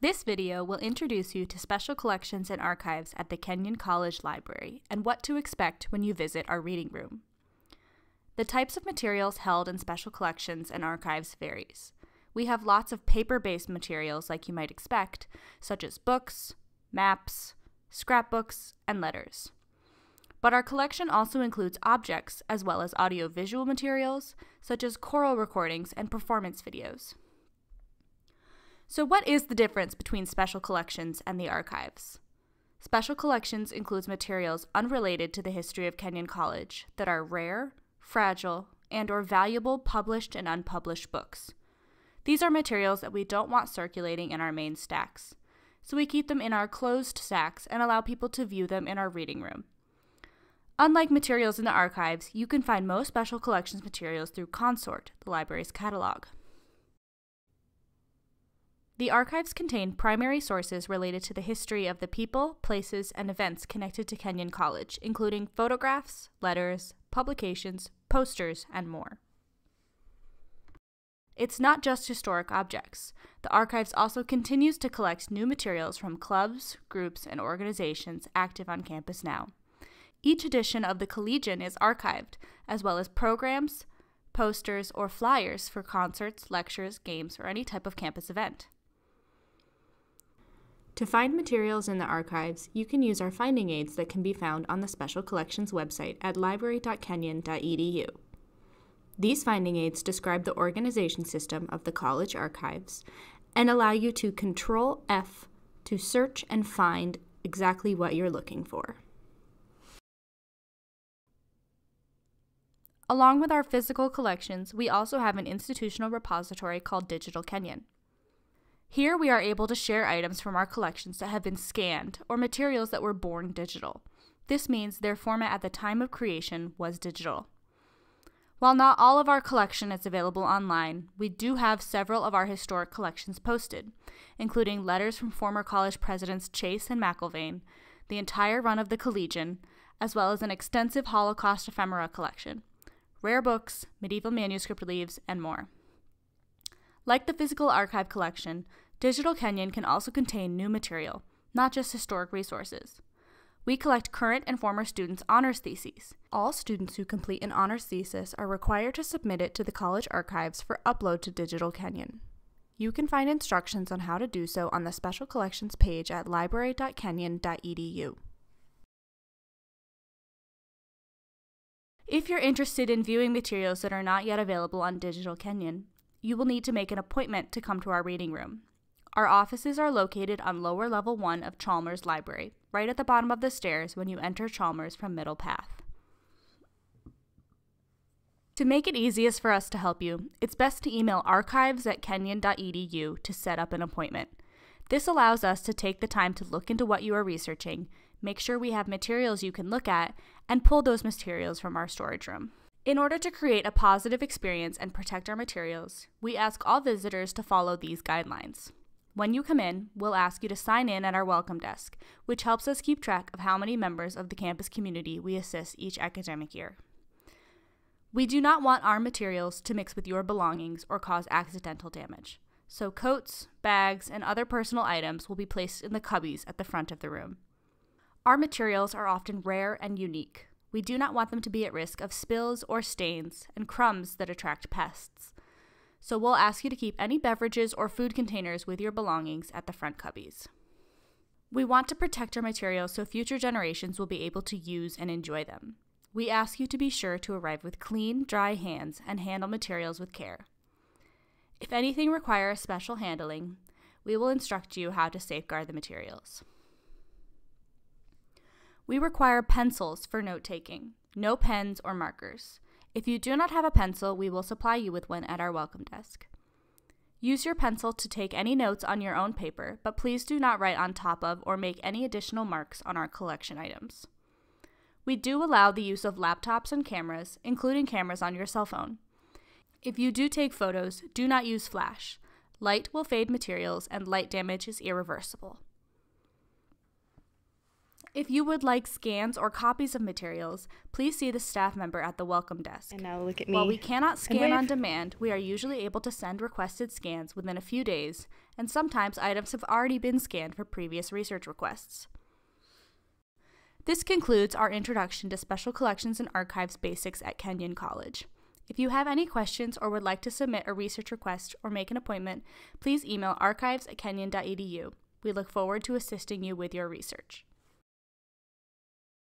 This video will introduce you to special collections and archives at the Kenyon College Library and what to expect when you visit our reading room. The types of materials held in special collections and archives varies. We have lots of paper-based materials like you might expect, such as books, maps, scrapbooks, and letters. But our collection also includes objects as well as audio-visual materials, such as choral recordings and performance videos. So what is the difference between special collections and the archives? Special collections includes materials unrelated to the history of Kenyon College that are rare, fragile, and/or valuable published and unpublished books. These are materials that we don't want circulating in our main stacks, so we keep them in our closed stacks and allow people to view them in our reading room. Unlike materials in the archives, you can find most special collections materials through Consort, the library's catalog. The archives contain primary sources related to the history of the people, places, and events connected to Kenyon College, including photographs, letters, publications, posters, and more. It's not just historic objects. The archives also continues to collect new materials from clubs, groups, and organizations active on campus now. Each edition of the Collegian is archived, as well as programs, posters, or flyers for concerts, lectures, games, or any type of campus event. To find materials in the archives, you can use our finding aids that can be found on the Special Collections website at library.kenyon.edu. These finding aids describe the organization system of the college archives and allow you to Control F to search and find exactly what you're looking for. Along with our physical collections, we also have an institutional repository called Digital Kenyon. Here we are able to share items from our collections that have been scanned or materials that were born digital. This means their format at the time of creation was digital. While not all of our collection is available online, we do have several of our historic collections posted, including letters from former college presidents Chase and McIlvaine, the entire run of the Collegian, as well as an extensive Holocaust ephemera collection, rare books, medieval manuscript leaves, and more. Like the physical archive collection, Digital Kenyon can also contain new material, not just historic resources. We collect current and former students' honors theses. All students who complete an honors thesis are required to submit it to the college archives for upload to Digital Kenyon. You can find instructions on how to do so on the Special Collections page at library.kenyon.edu. If you're interested in viewing materials that are not yet available on Digital Kenyon, you will need to make an appointment to come to our reading room. Our offices are located on lower level 1 of Chalmers Library, right at the bottom of the stairs when you enter Chalmers from Middle Path. To make it easiest for us to help you, it's best to email archives@kenyon.edu to set up an appointment. This allows us to take the time to look into what you are researching, make sure we have materials you can look at, and pull those materials from our storage room. In order to create a positive experience and protect our materials, we ask all visitors to follow these guidelines. When you come in, we'll ask you to sign in at our welcome desk, which helps us keep track of how many members of the campus community we assist each academic year. We do not want our materials to mix with your belongings or cause accidental damage, so coats, bags, and other personal items will be placed in the cubbies at the front of the room. Our materials are often rare and unique. We do not want them to be at risk of spills or stains and crumbs that attract pests. So we'll ask you to keep any beverages or food containers with your belongings at the front cubbies. We want to protect our materials so future generations will be able to use and enjoy them. We ask you to be sure to arrive with clean, dry hands and handle materials with care. If anything requires special handling, we will instruct you how to safeguard the materials. We require pencils for note-taking, no pens or markers. If you do not have a pencil, we will supply you with one at our welcome desk. Use your pencil to take any notes on your own paper, but please do not write on top of or make any additional marks on our collection items. We do allow the use of laptops and cameras, including cameras on your cell phone. If you do take photos, do not use flash. Light will fade materials and light damage is irreversible. If you would like scans or copies of materials, please see the staff member at the welcome desk. And now look at me. While we cannot scan on demand, we are usually able to send requested scans within a few days, and sometimes items have already been scanned for previous research requests. This concludes our introduction to Special Collections and Archives Basics at Kenyon College. If you have any questions or would like to submit a research request or make an appointment, please email archives@kenyon.edu. We look forward to assisting you with your research.